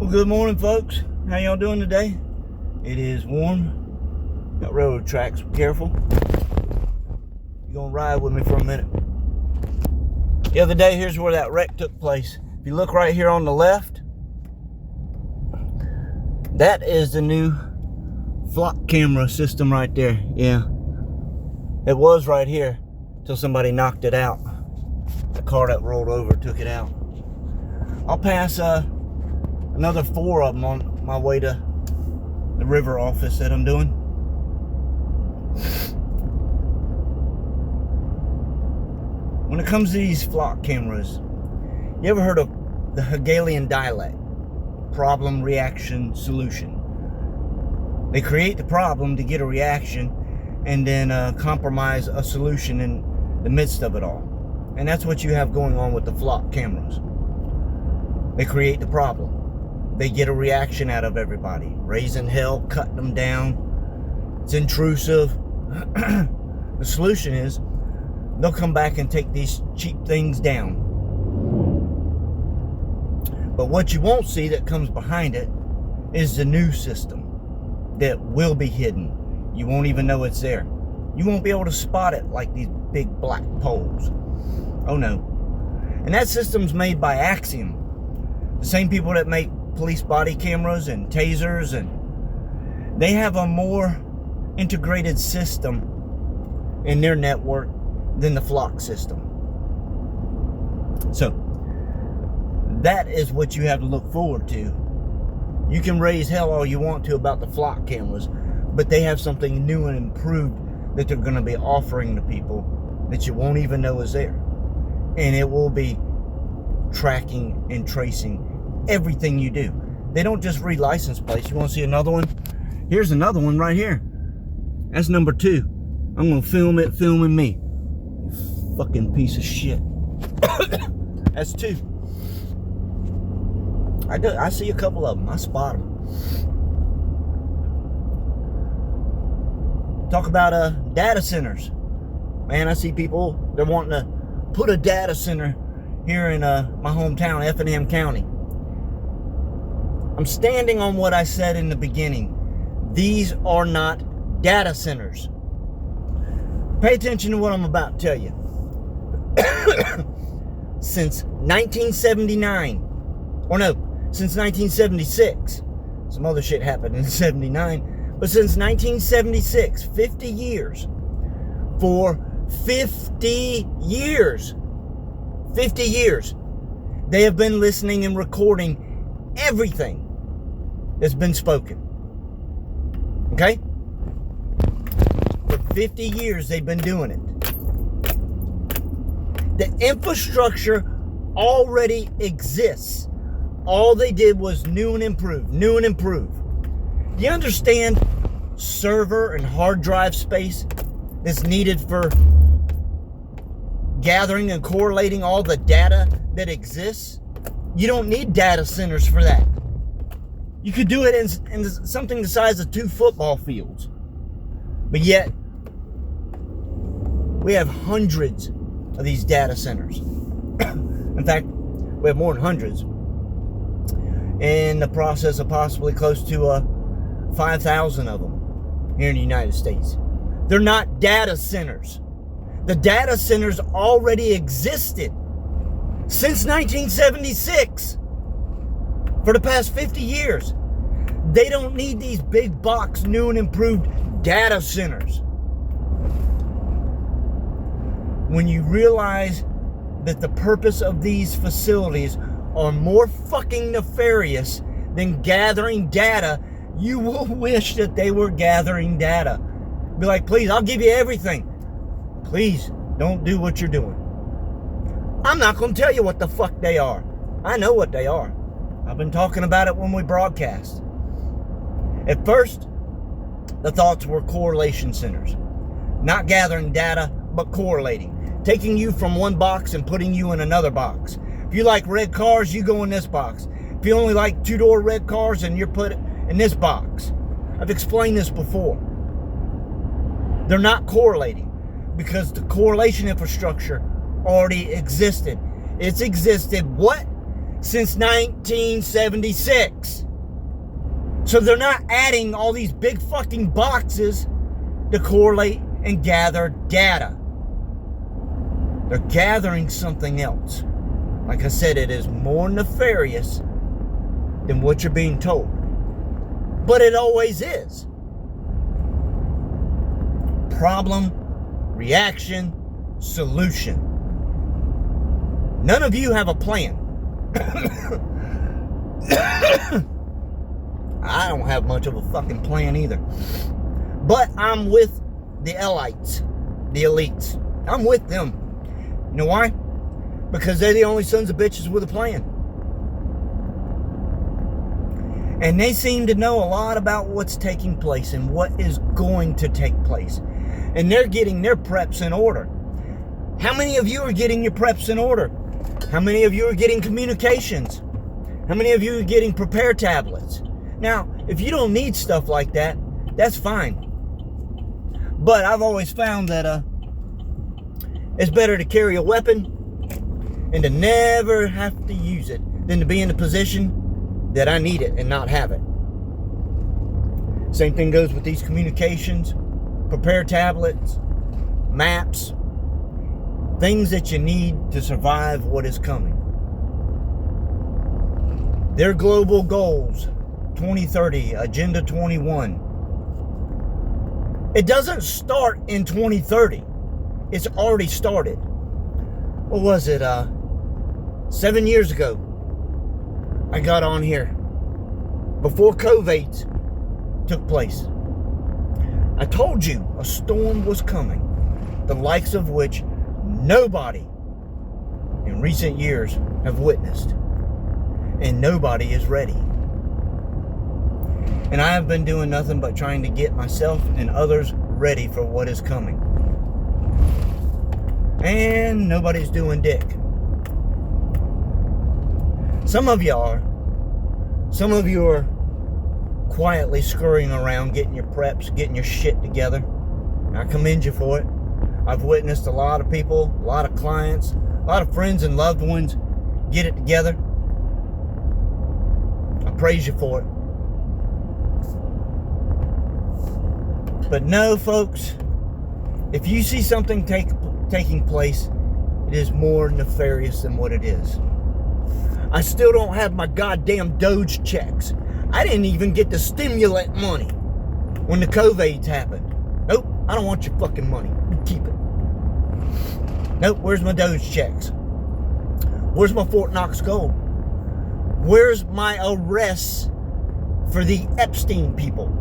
Well, good morning, folks. How y'all doing today? It is warm. Got railroad tracks. Be careful. You're gonna ride with me for a minute. The other day, here's where that wreck took place. If you look right here on the left, that is the new flock camera system right there. Yeah, it was right here till somebody knocked it out. The car that rolled over took it out. I'll pass another 4 of them on my way to the river office that I'm doing. When it comes to these flock cameras, you ever heard of the Hegelian dialect? Problem, reaction, solution. They create the problem to get a reaction and then compromise a solution in the midst of it all. And that's what you have going on with the flock cameras. They create the problem. They get a reaction out of everybody. Raising hell, cutting them down. It's intrusive. The solution is they'll come back and take these cheap things down. But what you won't see that comes behind it is the new system that will be hidden. You won't even know it's there. You won't be able to spot it like these big black poles. Oh no. And that system's made by Axiom. The same people that make police body cameras and tasers, and they have a more integrated system in their network than the flock system. So that is what you have to look forward to. You can raise hell all you want to about the flock cameras, but they have something new and improved that they're going to be offering to people that you won't even know is there. And it will be tracking and tracing everything you do. They don't just read license plates. You want to see another one? Here's another one right here. That's number 2. I'm going to film it filming me. You fucking piece of shit. That's 2. I see a couple of them. I spot them. Talk about data centers. Man, I see people, they're wanting to put a data center here in my hometown, Effingham County. I'm standing on what I said in the beginning. These are not data centers. Pay attention to what I'm about to tell you. Since 1979, or no, since 1976, some other shit happened in 79, but since 1976, 50 years, for 50 years, they have been listening and recording everything that's been spoken. Okay? For 50 years they've been doing it. The infrastructure already exists. All they did was new and improve. Do you understand server and hard drive space that's needed for gathering and correlating all the data that exists? You don't need data centers for that. You could do it in something the size of 2 football fields. But yet, we have hundreds of these data centers. In fact, we have more than hundreds. In the process of possibly close to 5,000 of them here in the United States. They're not data centers. The data centers already existed since 1976. For the past 50 years. They don't need these big box, new and improved data centers. When you realize that the purpose of these facilities are more fucking nefarious than gathering data, you will wish that they were gathering data. Be like, please, I'll give you everything. Please, don't do what you're doing. I'm not going to tell you what the fuck they are. I know what they are. I've been talking about it when we broadcast. At first, the thoughts were correlation centers. Not gathering data, but correlating. Taking you from one box and putting you in another box. If you like red cars, you go in this box. If you only like 2-door red cars, then you're put in this box. I've explained this before. They're not correlating because the correlation infrastructure already existed. It's existed, what? since 1976. So they're not adding all these big fucking boxes to correlate and gather data. They're gathering something else. Like I said, it is more nefarious than what you're being told. But it always is. Problem, reaction, solution. None of you have a plan. I don't have much of a fucking plan either. But I'm with the elites, the elites. I'm with them. You know why? Because they're the only sons of bitches with a plan. And they seem to know a lot about what's taking place and what is going to take place. And they're getting their preps in order. How many of you are getting your preps in order? How many of you are getting communications? How many of you are getting prepare tablets? Now, if you don't need stuff like that, that's fine. But I've always found that it's better to carry a weapon and to never have to use it than to be in a position that I need it and not have it. Same thing goes with these communications, prepare tablets, maps, things that you need to survive what is coming. Their global goals, 2030, Agenda 21. It doesn't start in 2030. It's already started. What was it? 7 years ago, I got on here before COVID took place. I told you a storm was coming, the likes of which nobody in recent years have witnessed, and nobody is ready. And I have been doing nothing but trying to get myself and others ready for what is coming. And nobody's doing dick. Some of you are. Some of you are quietly scurrying around, getting your preps, getting your shit together. And I commend you for it. I've witnessed a lot of people, a lot of clients, a lot of friends and loved ones get it together. I praise you for it. But no, folks, if you see something taking place, it is more nefarious than what it is. I still don't have my goddamn Doge checks. I didn't even get the stimulant money when the COVIDs happened. Nope, I don't want your fucking money. You keep it. Nope, where's my Doge checks? Where's my Fort Knox gold? Where's my arrests for the Epstein people?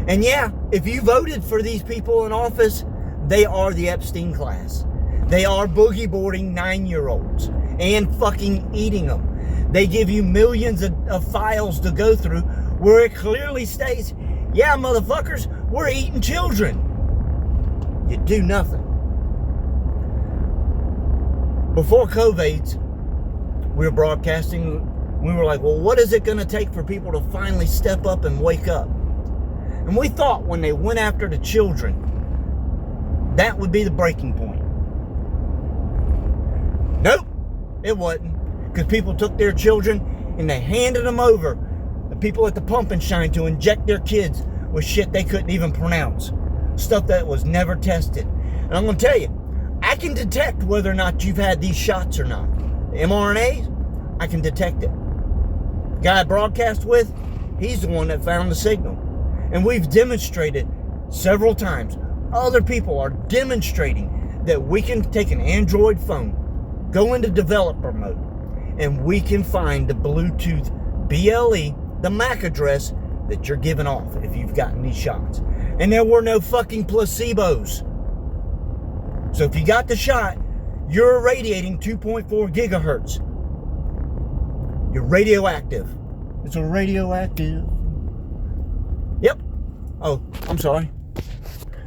And yeah, if you voted for these people in office, they are the Epstein class. They are boogie boarding 9-year-olds and fucking eating them. They give you millions of files to go through where it clearly states, yeah, motherfuckers, we're eating children. You do nothing. Before COVID, we were broadcasting. We were like, well, what is it going to take for people to finally step up and wake up? And we thought when they went after the children, that would be the breaking point. Nope, it wasn't. Because people took their children and they handed them over to people at the pump and shine to inject their kids with shit they couldn't even pronounce. Stuff that was never tested. And I'm going to tell you, I can detect whether or not you've had these shots or not. The mRNAs, I can detect it. The guy I broadcast with, he's the one that found the signal. And we've demonstrated several times. Other people are demonstrating that we can take an Android phone, go into developer mode, and we can find the Bluetooth BLE, the MAC address that you're giving off if you've gotten these shots. And there were no fucking placebos. So if you got the shot, you're irradiating 2.4 gigahertz. You're radioactive. It's a radioactive. Yep. Oh, I'm sorry.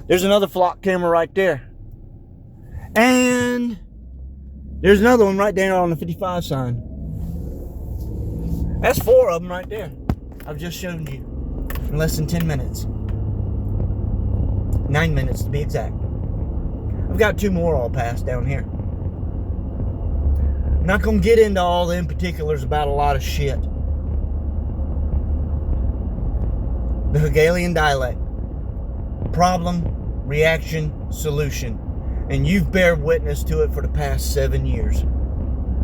There's another flock camera right there. And there's another one right there on the 55 sign. That's 4 of them right there. I've just shown you in less than 10 minutes. 9 minutes to be exact. I've got 2 more all passed down here. Not gonna get into all the in particulars about a lot of shit. The Hegelian dialect. Problem, reaction, solution. And you've bear witness to it for the past 7 years,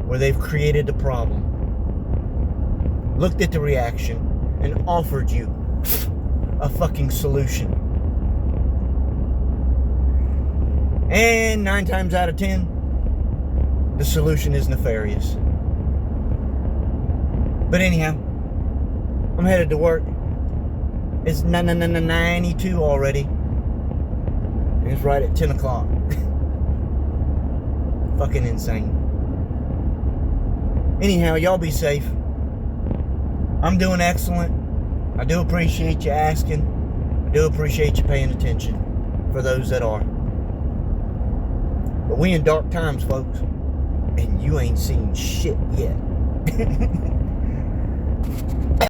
where they've created the problem, looked at the reaction, and offered you a fucking solution. And 9 times out of 10, the solution is nefarious. But anyhow, I'm headed to work. It's 92 already. And it's right at 10 o'clock. Fucking insane. Anyhow, y'all be safe. I'm doing excellent. I do appreciate you asking. I do appreciate you paying attention, for those that are. But we in dark times, folks. And you ain't seen shit yet.